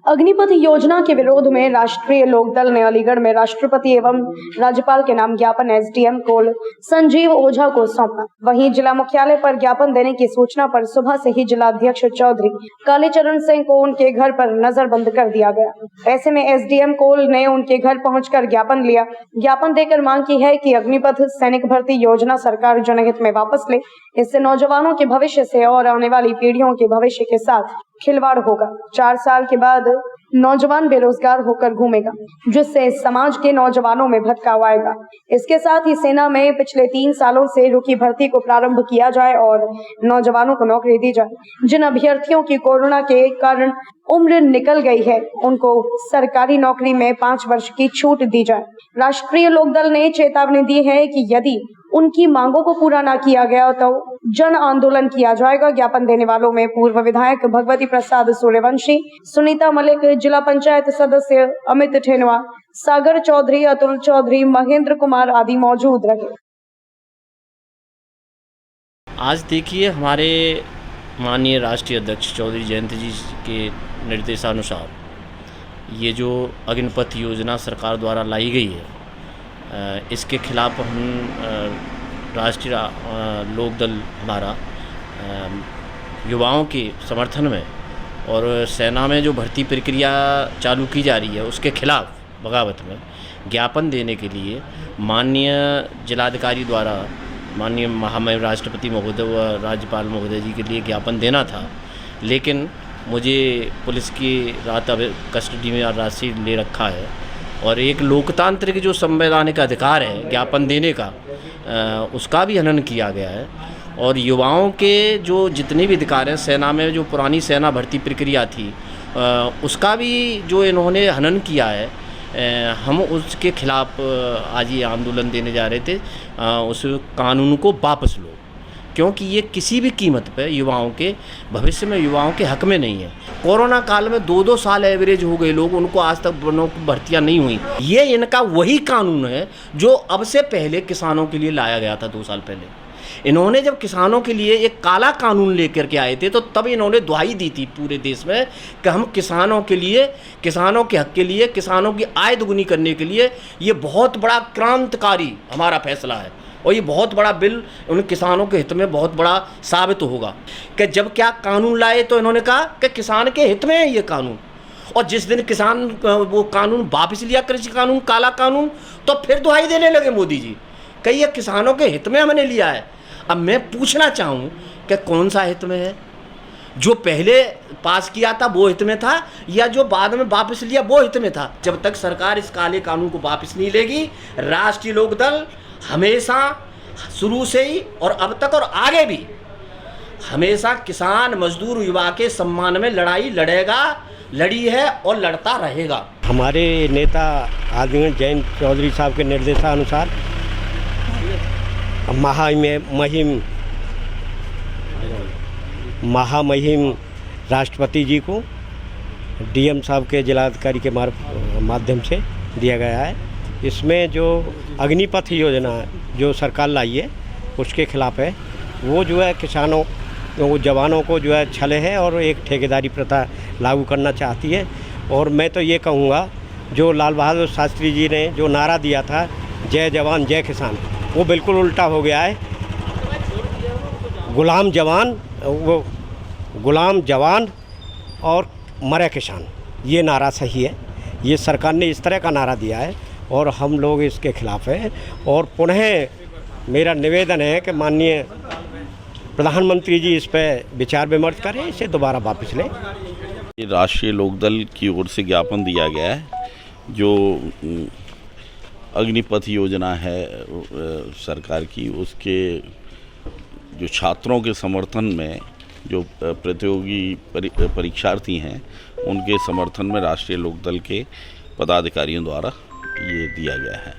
अग्निपथ योजना के विरोध में राष्ट्रीय लोकदल ने अलीगढ़ में राष्ट्रपति एवं राज्यपाल के नाम ज्ञापन एसडीएम कोल संजीव ओझा को सौंपा। वहीं जिला मुख्यालय पर ज्ञापन देने की सूचना पर सुबह से ही जिला अध्यक्ष चौधरी कालीचरण सिंह को उनके घर पर नजरबंद कर दिया गया। ऐसे में एसडीएम कोल ने उनके घर पहुंचकर ज्ञापन लिया। ज्ञापन देकर मांग की है कि अग्निपथ सैनिक भर्ती योजना सरकार जनहित में वापस ले। इससे नौजवानों के भविष्य से और आने वाली पीढ़ियों के भविष्य के साथ खिलवाड़ होगा। 4 साल के बाद नौजवान बेरोजगार होकर घूमेगा, जिससे समाज के नौजवानों में भटकाव आएगा। इसके साथ ही सेना में पिछले 3 सालों से रुकी भर्ती को प्रारंभ किया जाए और नौजवानों को नौकरी दी जाए। जिन अभ्यर्थियों की कोरोना के कारण उम्र निकल गई है, उनको सरकारी नौकरी में 5 वर्ष की छूट दी जाए। राष्ट्रीय लोकदल ने चेतावनी दी है कि यदि उनकी मांगों को पूरा न किया गया तो जन आंदोलन किया जाएगा। ज्ञापन देने वालों में पूर्व विधायक भगवती प्रसाद सूर्यवंशी, सुनीता मलिक, जिला पंचायत सदस्य अमित ठेनवा, सागर चौधरी, अतुल चौधरी, महेंद्र कुमार आदि मौजूद रहे। आज देखिए, हमारे माननीय राष्ट्रीय अध्यक्ष चौधरी जयंत जी के निर्देशानुसार ये जो अग्निपथ योजना सरकार द्वारा लाई गई है, इसके खिलाफ हम राष्ट्रीय लोकदल हमारा युवाओं के समर्थन में और सेना में जो भर्ती प्रक्रिया चालू की जा रही है उसके खिलाफ बगावत में ज्ञापन देने के लिए माननीय जिलाधिकारी द्वारा माननीय महामहिम राष्ट्रपति महोदय व राज्यपाल महोदय जी के लिए ज्ञापन देना था। लेकिन मुझे पुलिस की रात कस्टडी में राशि ले रखा है और एक लोकतांत्रिक जो संवैधानिक अधिकार है ज्ञापन देने का, उसका भी हनन किया गया है। और युवाओं के जो जितने भी अधिकार हैं, सेना में जो पुरानी सेना भर्ती प्रक्रिया थी उसका भी जो इन्होंने हनन किया है, हम उसके खिलाफ आज ये आंदोलन देने जा रहे थे। उस कानून को वापस लो, क्योंकि ये किसी भी कीमत पे युवाओं के भविष्य में, युवाओं के हक में नहीं है। कोरोना काल में 2-2 साल एवरेज हो गए लोग, उनको आज तक भर्तियां नहीं हुई। ये इनका वही कानून है जो अब से पहले किसानों के लिए लाया गया था 2 साल पहले। इन्होंने जब किसानों के लिए एक काला कानून लेकर के आए थे तो तब इन्होंने दुहाई दी थी पूरे देश में कि हम किसानों के लिए, किसानों के हक के लिए, किसानों की आय दोगुनी करने के लिए ये बहुत बड़ा क्रांतिकारी हमारा फैसला है और ये बहुत बड़ा बिल उन किसानों के हित में बहुत बड़ा साबित होगा। कि जब क्या कानून लाए तो इन्होंने कहा कि किसान के हित में है ये कानून, और जिस दिन किसान वो कानून वापस लिया, कृषि कानून, काला कानून, तो फिर दुहाई देने लगे मोदी जी कि ये किसानों के हित में हमने लिया है। अब मैं पूछना चाहूँ कि कौन सा हित में है? जो पहले पास किया था वो हित में था, या जो बाद में वापस लिया वो हित में था? जब तक सरकार इस काले कानून को वापस नहीं लेगी, राष्ट्रीय लोकदल हमेशा शुरू से ही और अब तक और आगे भी हमेशा किसान, मजदूर, युवा के सम्मान में लड़ाई लड़ेगा, लड़ी है और लड़ता रहेगा। हमारे नेता आदरणीय जयंत चौधरी साहब के निर्देशानुसार महामहिम राष्ट्रपति जी को डीएम साहब के जिलाधिकारी के माध्यम से दिया गया है। इसमें जो अग्निपथ योजना जो सरकार लाई है उसके खिलाफ है। वो जो है किसानों, वो जवानों को जो है छले है और एक ठेकेदारी प्रथा लागू करना चाहती है। और मैं तो ये कहूँगा, जो लाल बहादुर शास्त्री जी ने जो नारा दिया था, जय जवान जय किसान, वो बिल्कुल उल्टा हो गया है। गुलाम जवान और मरे किसान, ये नारा सही है। ये सरकार ने इस तरह का नारा दिया है और हम लोग इसके खिलाफ हैं। और पुनः मेरा निवेदन है कि माननीय प्रधानमंत्री जी इस पर विचार विमर्श करें, इसे दोबारा वापस लें। राष्ट्रीय लोकदल की ओर से ज्ञापन दिया गया है। जो अग्निपथ योजना है सरकार की, उसके जो छात्रों के समर्थन में जो प्रतियोगी परीक्षार्थी हैं, उनके समर्थन में राष्ट्रीय लोकदल के पदाधिकारियों द्वारा ये दिया गया है।